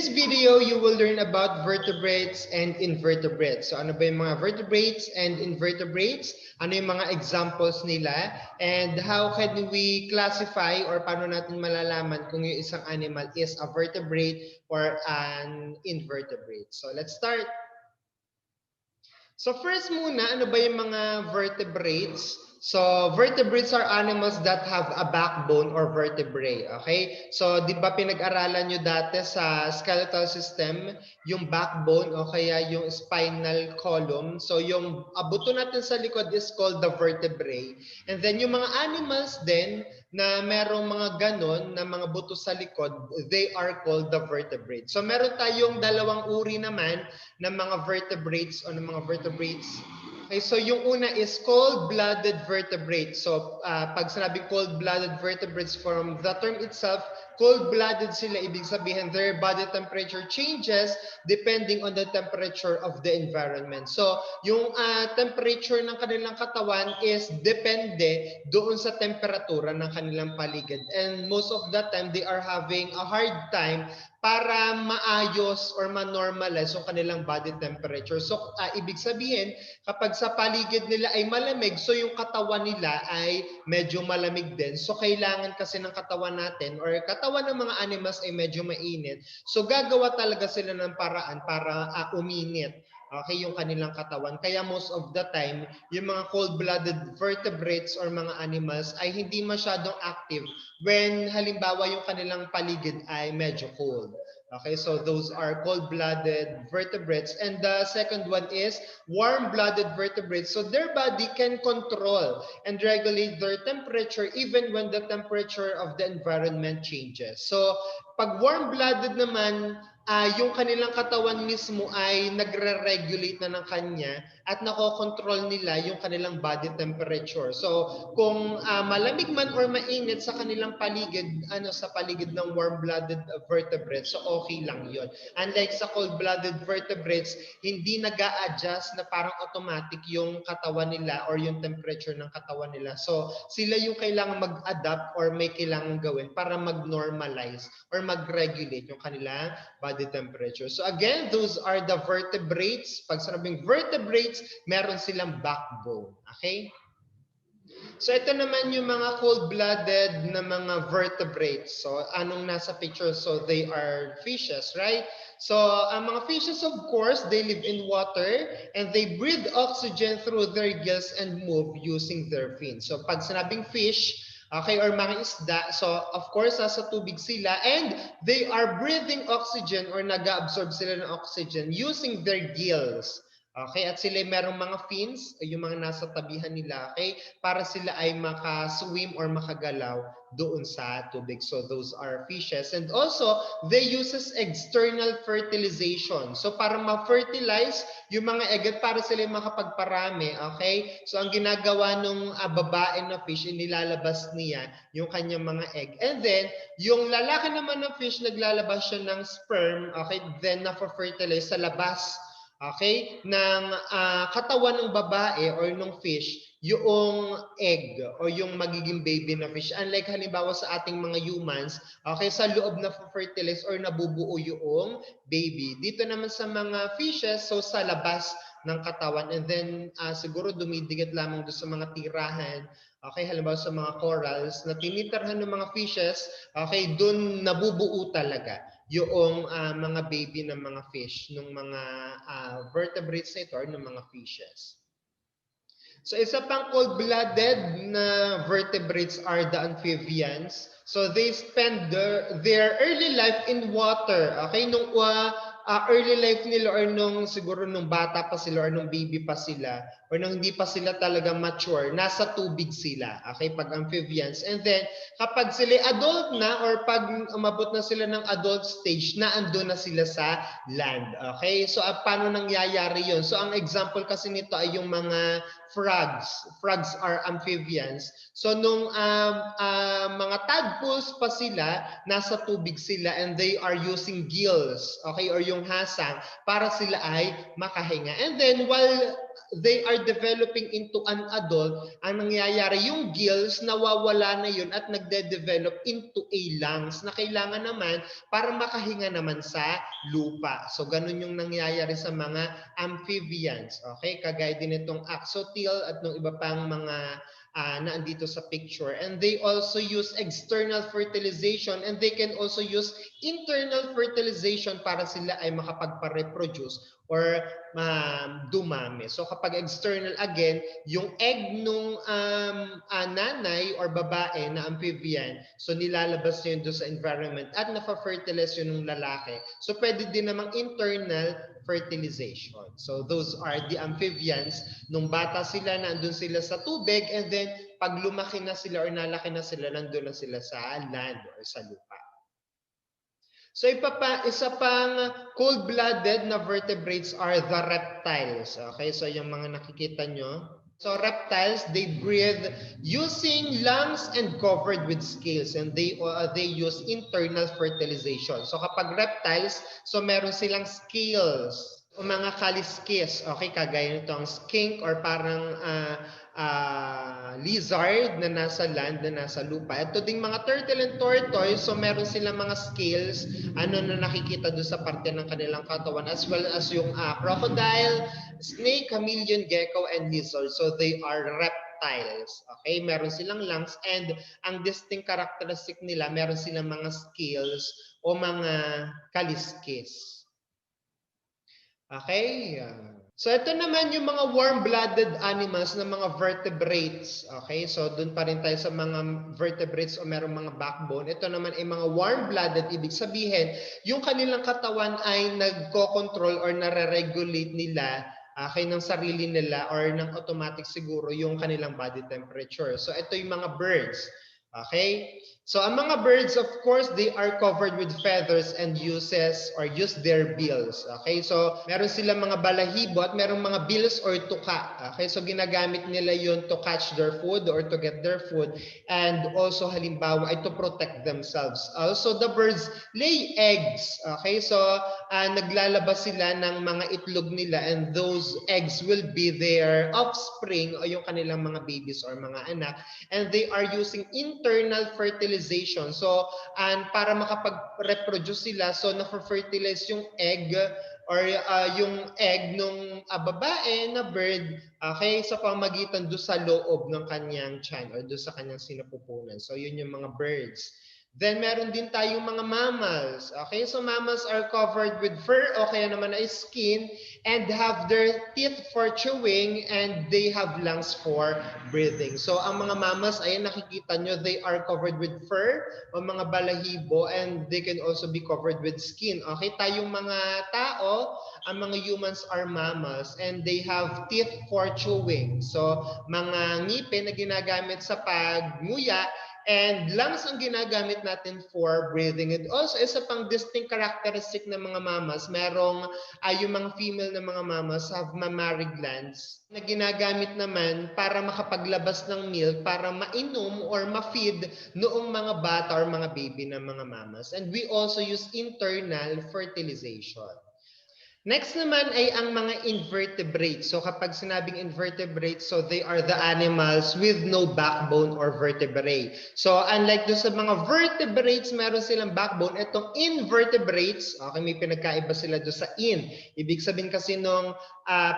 this video, you will learn about vertebrates and invertebrates. So ano ba yung mga vertebrates and invertebrates? Ano yung mga examples nila? And how can we classify or paano natin malalaman kung yung isang animal is a vertebrate or an invertebrate? So let's start. So first muna, ano ba yung mga vertebrates? So vertebrates are animals that have a backbone or vertebrae, okay? So di ba pinag-aralan nyo dati sa skeletal system, yung backbone o kaya yung spinal column. So yung buto natin sa likod is called the vertebrae. And then yung mga animals din na merong mga ganon na mga buto sa likod, they are called the vertebrates. So meron tayong dalawang uri naman ng mga vertebrates o ng mga vertebrates. Okay, so yung una is cold-blooded vertebrates. So pag sinabing cold-blooded vertebrates, from the term itself, cold-blooded sila, ibig sabihin their body temperature changes depending on the temperature of the environment. So yung temperature ng kanilang katawan is depende doon sa temperatura ng kanilang paligid. And most of the time, they are having a hard time para maayos or ma-normalize yung kanilang body temperature. So ibig sabihin, kapag sa paligid nila ay malamig, so yung katawan nila ay medyo malamig din. So kailangan kasi ng katawan natin or katawan ng mga animals ay medyo mainit. So gagawa talaga sila ng paraan para uminit. Okay, yung kanilang katawan. Kaya most of the time, yung mga cold-blooded vertebrates or mga animals ay hindi masyadong active when halimbawa yung kanilang paligid ay medyo cold. Okay, so those are cold-blooded vertebrates. And the second one is warm-blooded vertebrates. So their body can control and regulate their temperature even when the temperature of the environment changes. So pag warm-blooded naman, yung kanilang katawan mismo ay nagre-regulate na ng kanya at nakokontrol nila yung kanilang body temperature. So kung malamig man or mainit sa kanilang paligid, sa paligid ng warm-blooded vertebrates, so okay lang yun. Unlike sa cold-blooded vertebrates, hindi nag-a-adjust na parang automatic yung katawan nila or yung temperature ng katawan nila. So sila yung kailangan mag-adapt or may kailangan gawin para mag-normalize or mag-regulate yung kanilang body temperature. So again, those are the vertebrates. Pag sinabing vertebrates, meron silang backbone. Okay? So ito naman yung mga cold-blooded na mga vertebrates. So anong nasa picture? So they are fishes, right? So ang mga fishes, of course, they live in water and they breathe oxygen through their gills and move using their fins. So pag sinabing fish, okay, or mga isda, so of course, nasa tubig sila and they are breathing oxygen or nag-absorb sila ng oxygen using their gills. Okay, at sila merong mga fins, yung mga nasa tabihan nila, okay, para sila ay maka-swim or makagalaw doon sa tubig. So those are fishes. And also, they uses external fertilization. So para ma-fertilize yung mga egg at para sila makapagparami, okay? So ang ginagawa nung babae na fish, inilalabas niya yung kanyang mga egg. And then, yung lalaki naman ng fish, naglalabas siya ng sperm, okay, then na-fertilize sa labas, okay, ng katawan ng babae or ng fish, yung egg o yung magiging baby na fish. Unlike halimbawa sa ating mga humans, okay, sa loob na fertilize or nabubuo yung baby. Dito naman sa mga fishes, so sa labas ng katawan, and then siguro dumidikit lamang doon sa mga tirahan. Okay, halimbawa sa mga corals na tinitirhan ng mga fishes, okay, doon nabubuo talaga yung mga baby ng mga fish, ng mga vertebrates na ito or ng mga fishes. So isa pang cold-blooded na vertebrates are the amphibians. So they spend their early life in water. Okay, nung early life nila or nung siguro nung bata pa sila or nung baby pa sila or nung hindi pa sila talaga mature, nasa tubig sila. Okay, pag amphibians. And then kapag sila adult na or pag umabot na sila ng adult stage, na andun na sila sa land. Okay, so paano nangyayari yun? So ang example kasi nito ay yung mga frogs. Frogs are amphibians. So nung mga tadpoles pa sila, nasa tubig sila and they are using gills, okay, or yung hasang para sila ay makahinga. And then while they are developing into an adult, ang nangyayari yung gills, nawawala na yun at nagde-develop into a lungs na kailangan naman para makahinga naman sa lupa. So ganun yung nangyayari sa mga amphibians. Okay? Kagaya din itong axolotl at ng iba pang mga na andito sa picture. And they also use external fertilization and they can also use internal fertilization para sila ay makapagpa-reproduce or dumami. So kapag external, again, yung egg nung nanay or babae na amphibian, so nilalabas yun doon sa environment at nafa-fertilize yun ng lalaki. So pwede din namang internal fertilization. So those are the amphibians. Nung bata sila, nandun sila sa tubig, and then pag lumaki na sila or nalaki na sila, nandun na sila sa land or sa lupa. So isa pang cold-blooded na vertebrates are the reptiles. Okay, so yung mga nakikita nyo. So reptiles, they breathe using lungs and covered with scales, and they use internal fertilization. So kapag reptiles, so meron silang scales o mga kaliskis. Okay, kagaya nito ang skink or parang lizard na nasa land, na nasa lupa. Ito ding mga turtle and tortoise, so meron silang mga scales na nakikita doon sa parte ng kanilang katawan, as well as yung crocodile, snake, chameleon, gecko, and lizard. So they are reptiles. Okay, meron silang lungs, and ang distinct characteristic nila, meron silang mga scales o mga kaliskis. Okay. So ito naman yung mga warm-blooded animals na mga vertebrates. Okay, so doon pa rin tayo sa mga vertebrates o merong mga backbone. Ito naman ay mga warm-blooded, ibig sabihin, yung kanilang katawan ay nagko-control or nare-regulate nila ng sarili nila or ng automatic siguro yung kanilang body temperature. So ito yung mga birds. Okay? So ang mga birds, of course, they are covered with feathers and use their bills. Okay? So meron silang mga balahibo at merong mga bills or tuka. Okay? So ginagamit nila yun to catch their food or to get their food, and also halimbawa ay to protect themselves. Also the birds lay eggs. Okay? So naglalabas sila ng mga itlog nila, and those eggs will be their offspring o yung kanilang mga babies or mga anak, and they are using internal fertilization. So, para makapag-reproduce sila, so na-fertilize yung egg or yung egg nung babae na bird, okay, sa pamagitan do sa loob ng kanyang tiyan or do sa kanyang sinapupunan. So, yun yung mga birds. Then, meron din tayong mga mammals. Okay, so mammals are covered with fur o kaya naman ay skin and have their teeth for chewing, and they have lungs for breathing. So, ang mga mammals, ayan nakikita nyo, they are covered with fur o mga balahibo, and they can also be covered with skin. Okay, tayong mga tao, ang mga humans are mammals, and they have teeth for chewing. So, mga ngipin na ginagamit sa pagmuya, and lungs ang ginagamit natin for breathing. And also, isa pang distinct characteristic ng mga mammals, merong yung mga female na mga mammals have mammary glands na ginagamit naman para makapaglabas ng milk para mainom or ma-feed noong mga bata or mga baby ng mga mammals. And we also use internal fertilization. Next naman ay ang mga invertebrates. So kapag sinabing invertebrates, so they are the animals with no backbone or vertebrae. So unlike doon sa mga vertebrates, meron silang backbone. Itong invertebrates, okay, may pinagkaiba sila doon sa in. Ibig sabihin kasi nung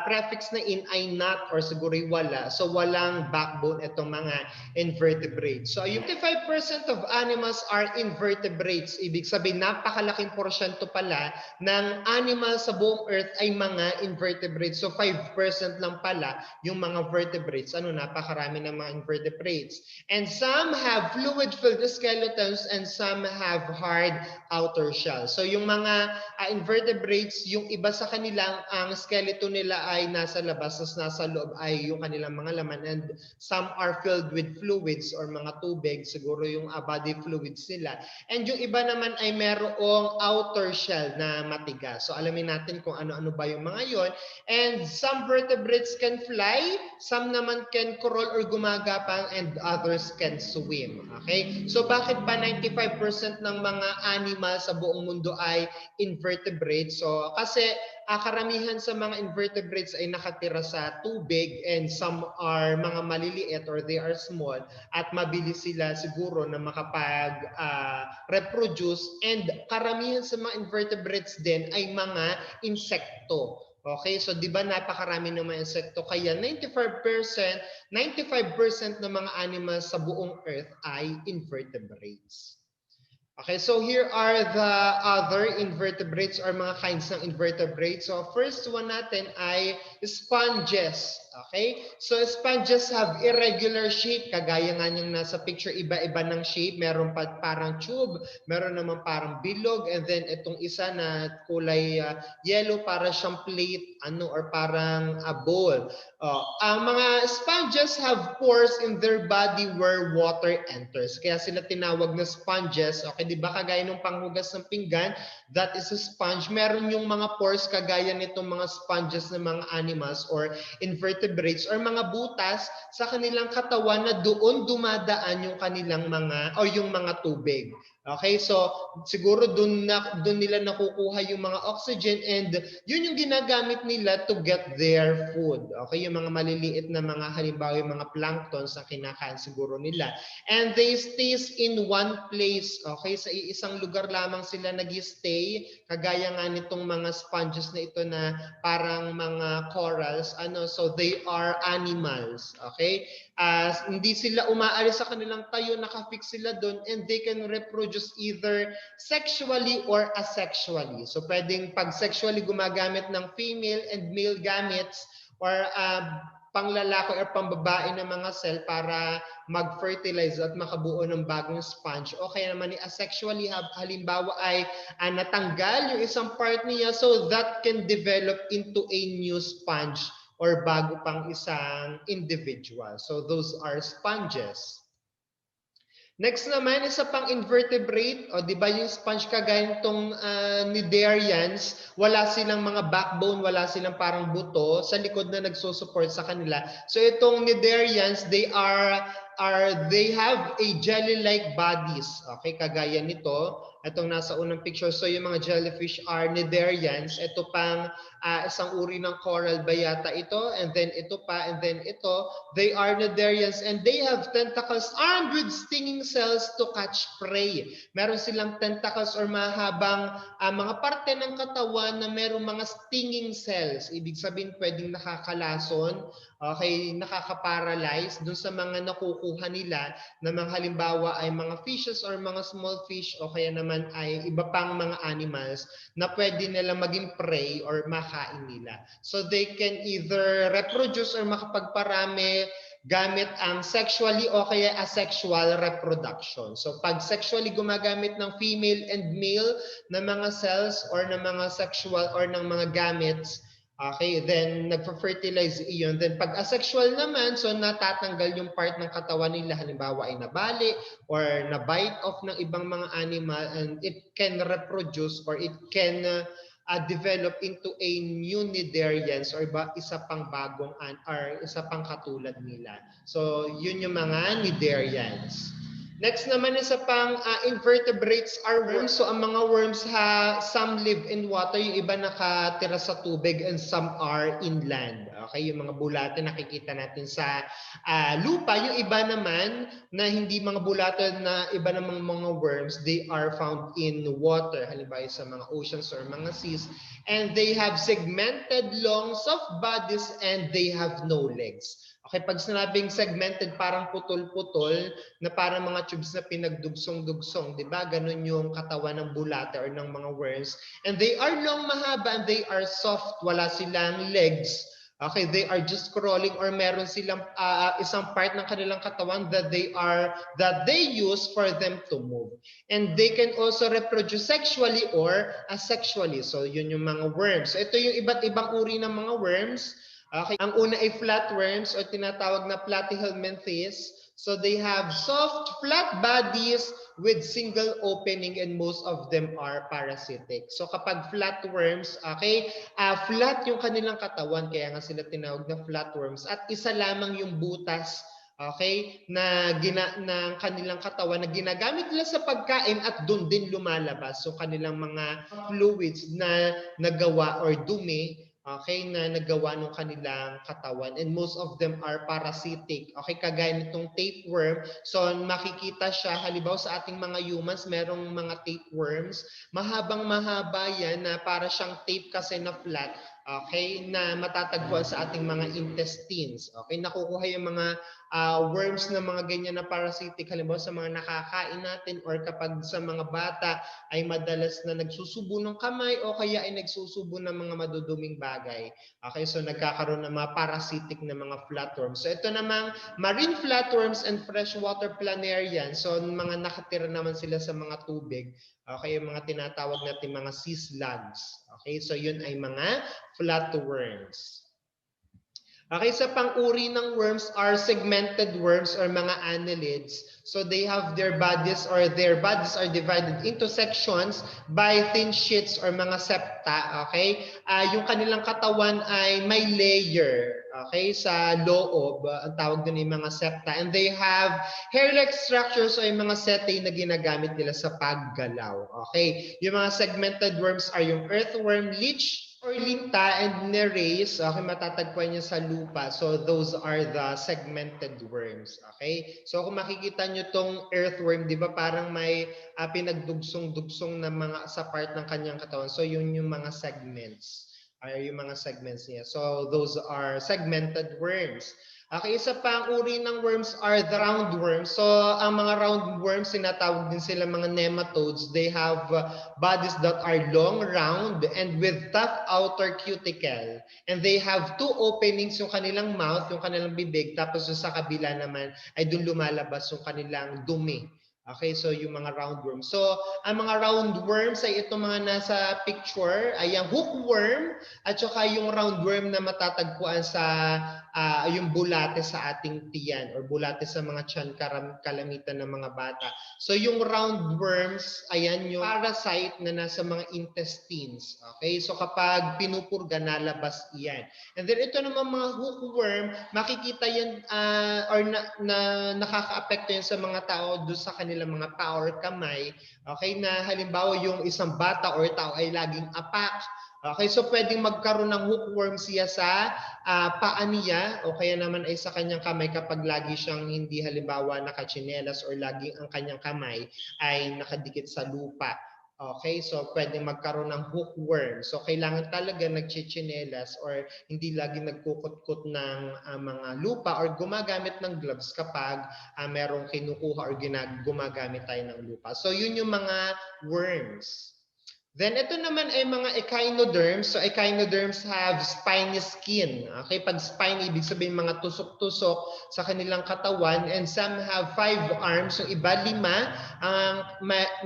prefix na in ay not or siguro wala. So walang backbone itong mga invertebrates. So 55% of animals are invertebrates. Ibig sabihin napakalaking porsyento pala ng animals sa buong Earth ay mga invertebrates. So 5% lang pala yung mga vertebrates. Napakarami ng mga invertebrates. And some have fluid-filled skeletons and some have hard outer shell. So yung mga invertebrates, yung iba sa kanilang ang skeleton nila ay nasa labas, tapos nasa loob ay yung kanilang mga laman, and some are filled with fluids or mga tubig, siguro yung body fluids nila. And yung iba naman ay merong outer shell na matigas. So alamin natin kung ano-ano ba yung mga yon. And some vertebrates can fly, some naman can crawl or gumagapang, and others can swim. Okay? So bakit ba 95% ng mga animals sa buong mundo ay invertebrates? So kasi karamihan sa mga invertebrates ay nakatira sa tubig and some are mga maliliit or they are small at mabilis sila siguro na makapag-reproduce and karamihan sa mga invertebrates din ay mga insekto. Okay, so di ba napakarami ng mga insekto kaya 95% ng mga animals sa buong earth ay invertebrates. Okay, so here are the other invertebrates or mga kinds ng invertebrates. So first one natin ay sponges. Okay, so sponges have irregular shape. Kagaya nga niyang nasa picture, iba-iba ng shape. Meron pa parang tube, meron naman parang bilog, and then itong isa na kulay yellow para siyang plate, or parang a bowl. Ang mga sponges have pores in their body where water enters. Kaya sila tinawag na sponges. Okay, di ba kagaya ng panghugas ng pinggan, that is a sponge. Meron yung mga pores kagaya nitong mga sponges ng mga animals or invertebrates or mga butas sa kanilang katawan na doon dumadaan yung kanilang mga o yung mga tubig. Okay, so siguro doon nila nakukuha yung mga oxygen and yun yung ginagamit nila to get their food. Okay, yung mga maliliit na mga halimbawa yung mga planktons na kinakain siguro nila. And they stays in one place. Okay, sa isang lugar lamang sila nag-stay. Kagaya nga nitong mga sponges na ito na parang mga corals. So they are animals. Okay, hindi sila umaalis sa kanilang tayo, nakafix sila doon and they can reproduce either sexually or asexually. So pwedeng pag sexually gumagamit ng female and male gametes or panglalaki or pambabae ng mga cell para mag-fertilize at makabuo ng bagong sponge. O kaya naman asexually, halimbawa ay natanggal yung isang part niya so that can develop into a new sponge or bago pang isang individual. So those are sponges. Next naman, isa pang invertebrate, o di ba yung sponge kagaya nitong cnidarians, wala silang mga backbone, wala silang parang buto sa likod na nagsusupport sa kanila. So itong cnidarians, they have a jelly-like bodies. Okay, kagaya nito, itong nasa unang picture. So yung mga jellyfish are cnidarians. Ito pang isang uri ng coral ba yata ito, and then ito pa, and then ito. They are cnidarians and they have tentacles armed with stinging cells to catch prey. Meron silang tentacles or mahabang mga parte ng katawan na merong mga stinging cells. Ibig sabihin pwedeng nakakalason, okay, nakaka-paralyze dun sa mga nakukuha nila na mga halimbawa ay mga fishes or mga small fish o kaya naman ay iba pang mga animals na pwede nila maging prey or makain nila. So they can either reproduce or makapagparami gamit ang sexually o kaya asexual reproduction. So pag sexually gumagamit ng female and male na mga cells or ng mga sexual or ng mga gametes, okay, then nagpa-fertilize iyon. Then pag asexual naman, so natatanggal yung part ng katawan nila, halimbawa ay nabali or na-bite off ng ibang mga animal and it can reproduce or it can develop into a new cnidarians or isa pang bagong or isa pang katulad nila. So yun yung mga cnidarians. Next naman isa pang invertebrates are worms. So ang mga worms some live in water, yung iba nakatira sa tubig and some are inland. Okay, yung mga bulate nakikita natin sa lupa. Yung iba naman na hindi mga bulate na iba namang mga worms, they are found in water. Halimbawa sa mga oceans or mga seas. And they have segmented long soft bodies and they have no legs. Okay, pag sinabing segmented, parang putol-putol na parang mga tubes na pinagdugsong-dugsong, di ba? Ganun yung katawan ng bulate or ng mga worms. And they are long, mahaba, and they are soft. Wala silang legs. Okay, they are just crawling or meron silang isang part ng kanilang katawan that they use for them to move. And they can also reproduce sexually or asexually. So yun yung mga worms. So ito yung iba't ibang uri ng mga worms. Okay, ang una ay flatworms o tinatawag na platyhelminthes. So they have soft, flat bodies with single opening and most of them are parasitic. So kapag flatworms, okay, flat yung kanilang katawan kaya nga sila tinawag na flatworms at isa lamang yung butas. okay, ng kanilang katawan na ginagamit nila sa pagkain at doon din lumalabas. So kanilang mga fluids na nagawa or dumi, okay, na nagawa ng kanilang katawan. And most of them are parasitic. Okay, kagaya nitong tapeworm. So makikita siya, halimbawa sa ating mga humans, merong mga tapeworms. Mahabang mahaba yan na para siyang tape kasi na flat. Okay, na matatagpuan sa ating mga intestines. Okay, nakukuha yung mga worms na mga ganyan na parasitic, halimbawa sa mga nakakain natin or kapag sa mga bata ay madalas na nagsusubo ng kamay o kaya ay nagsusubo ng mga maduduming bagay. Okay, so nagkakaroon ng mga parasitic na mga flatworms. So ito namang marine flatworms and freshwater planarians. So mga nakatira naman sila sa mga tubig. Okay, yung mga tinatawag natin mga sea slugs. Okay, so yun ay mga flatworms. Okay, sa pang-uri ng worms are segmented worms or mga annelids. So they have their bodies are divided into sections by thin sheets or mga septa. Okay, yung kanilang katawan ay may layer. Okay, sa loob, ang tawag doon ay mga septa. And they have hairlike structures o yung mga setae na ginagamit nila sa paggalaw. Okay, yung mga segmented worms are yung earthworm, leech, or linta and nereis, okay, matatagpuan niyo sa lupa. So those are the segmented worms. Okay? So kung makikita niyo tong earthworm, 'di ba, parang may pinagdugsong-dugsong na mga sa part ng kanyang katawan. So yun yung mga segments. Ay yung mga segments niya. So those are segmented worms. Okay, isa pang uri ng worms are the roundworms. So ang mga roundworms, sinatawag din sila mga nematodes. They have bodies that are long, round, and with tough outer cuticle. And they have two openings, yung kanilang mouth, yung kanilang bibig, tapos sa kabila naman ay doon lumalabas yung kanilang dumi. Okay, so yung mga roundworms. So, ang mga roundworms ay itong mga nasa picture, ay yung hookworm at saka yung roundworm na matatagpuan sa yung bulate sa ating tiyan or bulate sa mga tiyan kalamitan ng mga bata. So yung roundworms, ayan yung parasite na nasa mga intestines. Okay, so kapag pinupurga, nalabas iyan. And then ito naman mga hookworm, makikita yan or nakaka-apekto yan sa mga tao doon sa kanilang mga paa or kamay. Okay, na halimbawa yung isang bata or tao ay laging apak. Okay, so pwedeng magkaroon ng hookworm siya sa paa niya o kaya naman ay sa kanyang kamay kapag lagi siyang hindi halimbawa nakachinelas or laging ang kanyang kamay ay nakadikit sa lupa. Okay, so pwedeng magkaroon ng hookworm. So kailangan talaga nagchichinelas or hindi lagi nagkukutkot ng mga lupa or gumagamit ng gloves kapag merong kinukuha or gumagamit tayo ng lupa. So yun yung mga worms. Then ito naman ay mga echinoderms. So echinoderms have spiny skin. Okay, pag spiny, ibig sabihin mga tusok-tusok sa kanilang katawan, and some have 5 arms. Yung iba 5,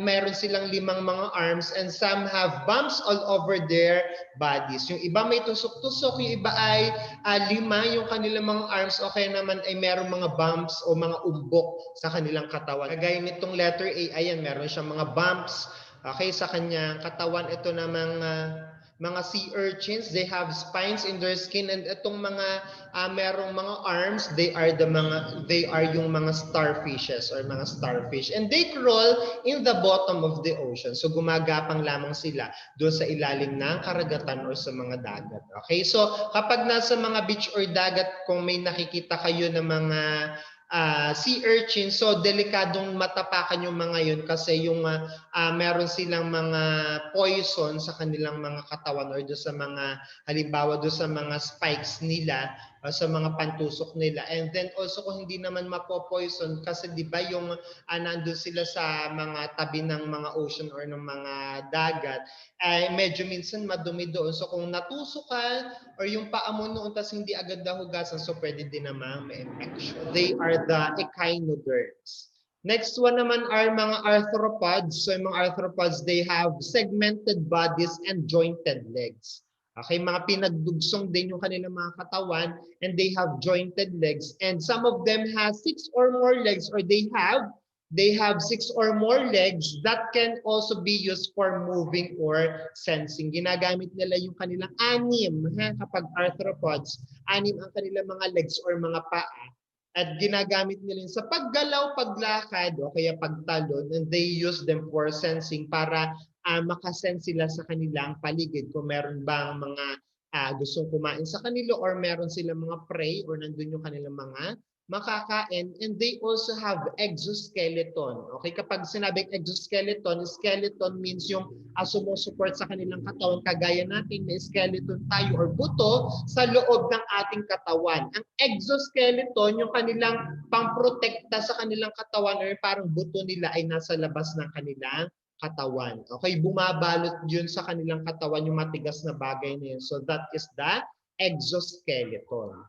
mayroon silang 5 mga arms, and some have bumps all over their bodies. Yung iba may tusok-tusok, yung iba ay 5 yung kanilang mga arms, o kaya naman ay mayroong mga bumps o mga umbok sa kanilang katawan. Kagaya nitong letter A, ayan, meron siyang mga bumps. Okay, sa kanyang katawan, ito na mga sea urchins, they have spines in their skin, and itong mga merong mga arms, they are yung mga starfishes or mga starfish, and they crawl in the bottom of the ocean. So gumagapang lamang sila doon sa ilalim ng karagatan or sa mga dagat. Okay, so kapag nasa mga beach or dagat, kung may nakikita kayo ng mga sea urchin, so delikadong matapakan yung mga yun kasi yung meron silang mga poison sa kanilang mga katawan or do sa mga halimbawa do sa mga spikes nila sa mga pantusok nila. And then also kung hindi naman mapo-poison kasi di ba yung nandun sila sa mga tabi ng mga ocean or ng mga dagat, ay medyo minsan madumi doon. So kung natusok ka or yung paa mo noon tas hindi agad nahugasan, so pwede din naman may infection. They are the echinoderms. Next one naman are mga arthropods. So yung mga arthropods, they have segmented bodies and jointed legs. Okay, mga pinagdugsong din yung kanilang mga katawan, and they have jointed legs, and some of them has 6 or more legs, or they have 6 or more legs that can also be used for moving or sensing. Ginagamit nila yung kanilang 6, kapag arthropods, 6 ang kanilang mga legs or mga paa. At ginagamit nila yun sa paggalaw, paglakad, o kaya pagtalon, and they use them for sensing para makasense sila sa kanilang paligid kung meron bang mga gustong kumain sa kanila or meron silang mga prey or nandun yung kanilang mga makakain, and they also have exoskeleton. Okay, kapag sinabing exoskeleton, skeleton means yung sumusupport sa kanilang katawan, kagaya natin may skeleton tayo or buto sa loob ng ating katawan. Ang exoskeleton, yung kanilang pangprotekta sa kanilang katawan or parang buto nila ay nasa labas ng kanilang katawan. Okay, bumabalot yun sa kanilang katawan yung matigas na bagay na yun. So that is the exoskeleton.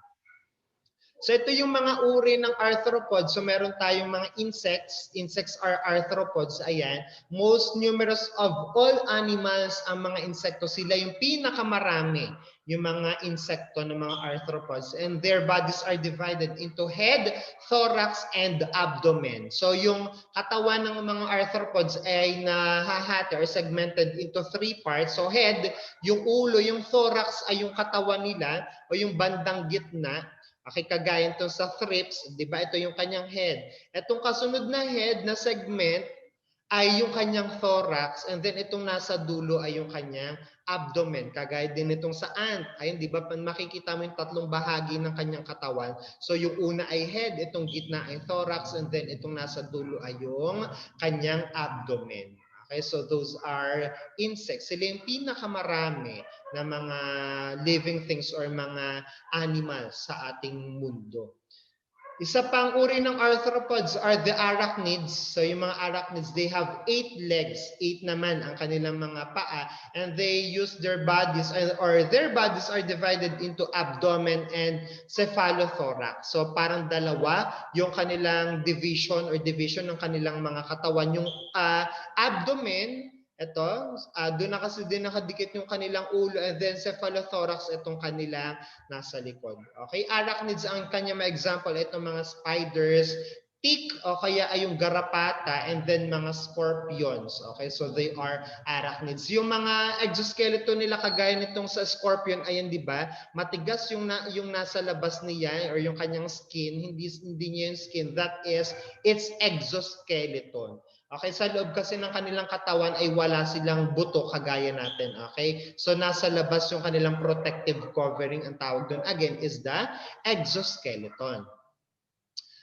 So ito yung mga uri ng arthropods. So meron tayong mga insects. Insects are arthropods. Ayan. Most numerous of all animals ang mga insekto. Sila yung pinakamarami. Yung mga insekto ng mga arthropods. And their bodies are divided into head, thorax, and abdomen. So yung katawan ng mga arthropods ay nahahati or segmented into 3 parts. So head, yung ulo, yung thorax ay yung katawan nila o yung bandang gitna. Okay, kagaya ito sa thrips, di ba? Ito yung kanyang head. Itong kasunod na head na segment ay yung kanyang thorax, and then itong nasa dulo ay yung kanyang abdomen. Kagaya din itong sa ant. Ayun, di ba? Makikita mo yung tatlong bahagi ng kanyang katawan. So yung una ay head, itong gitna ay thorax, and then itong nasa dulo ay yung kanyang abdomen. Okay, so those are insects. Sila yung pinakamarami na mga living things or mga animals sa ating mundo. Isa pang uri ng arthropods are the arachnids. So yung mga arachnids, they have 8 legs. 8 naman ang kanilang mga paa. And they use their bodies, or their bodies are divided into abdomen and cephalothorax. So parang dalawa yung kanilang division ng kanilang mga katawan. Yung abdomen, ito, doon na kasi din nakadikit yung kanilang ulo, and then cephalothorax, itong kanilang nasa likod. Okay, arachnids ang kanya mga example, itong mga spiders, tick, o kaya ay yung garapata, and then mga scorpions. Okay, so they are arachnids. Yung mga exoskeleton nila kagaya nitong sa scorpion, ayan, di ba? Matigas yung nasa labas niya or yung kanyang skin, hindi niya yung skin. That is its exoskeleton. Okay, sa loob kasi ng kanilang katawan ay wala silang buto kagaya natin. Okay, so nasa labas yung kanilang protective covering. Ang tawag doon again is the exoskeleton.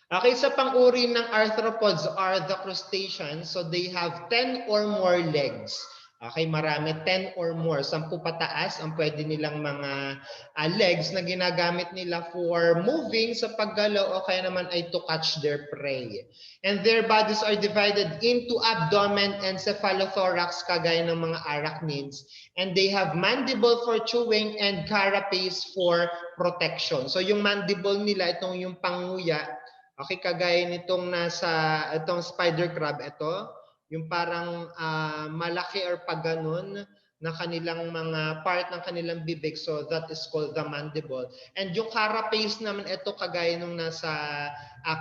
Okay, sa pang-uri ng arthropods are the crustaceans. So they have 10 or more legs. Okay, marami, 10 or more. 10 pataas ang pwede nilang mga legs na ginagamit nila for moving sa paggalaw o kaya naman ay to catch their prey. And their bodies are divided into abdomen and cephalothorax kagaya ng mga arachnids. And they have mandible for chewing and carapace for protection. So yung mandible nila, itong yung panguya, okay, kagaya nitong itong spider crab, ito, yung parang malaki or pag ganun na kanilang mga part ng kanilang bibig. So that is called the mandible. And yung carapace naman, ito kagaya nung nasa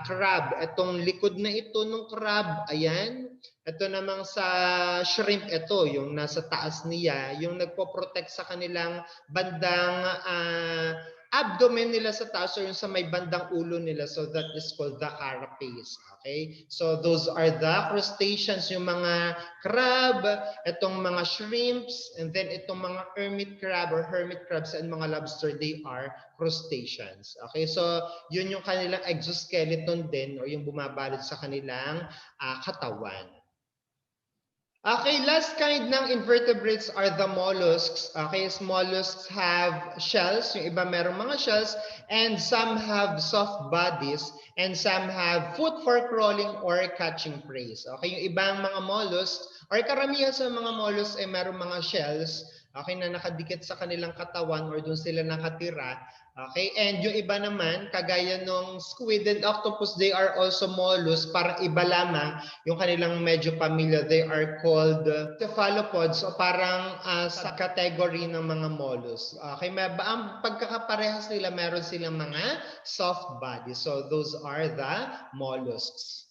crab. Itong likod na ito ng crab, ayan. Ito namang sa shrimp, ito, yung nasa taas niya, yung nagpo-protect sa kanilang bandang abdomen nila sa taas or yung sa may bandang ulo nila. So that is called the carapace. Okay? So those are the crustaceans, yung mga crab, itong mga shrimps, and then itong mga hermit crab or hermit crabs and mga lobster, they are crustaceans. Okay? So yun yung kanilang exoskeleton din or yung bumabalot sa kanilang katawan. Okay, last kind ng invertebrates are the mollusks. Okay, mollusks have shells. Yung iba merong mga shells, and some have soft bodies, and some have foot for crawling or catching prey. Okay, yung ibang mga mollusks, or karamihan sa mga mollusks ay merong mga shells, okay, na nakadikit sa kanilang katawan or doon sila nakatira. Okay, and yung iba naman, kagaya nung squid and octopus, they are also mollusks, parang iba lamang yung kanilang medyo pamilya. They are called cephalopods, o parang sa category ng mga mollusks. Okay, ang pagkakaparehas nila, meron silang mga soft body. So those are the mollusks.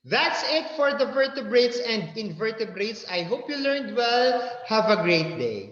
That's it for the vertebrates and invertebrates. I hope you learned well. Have a great day.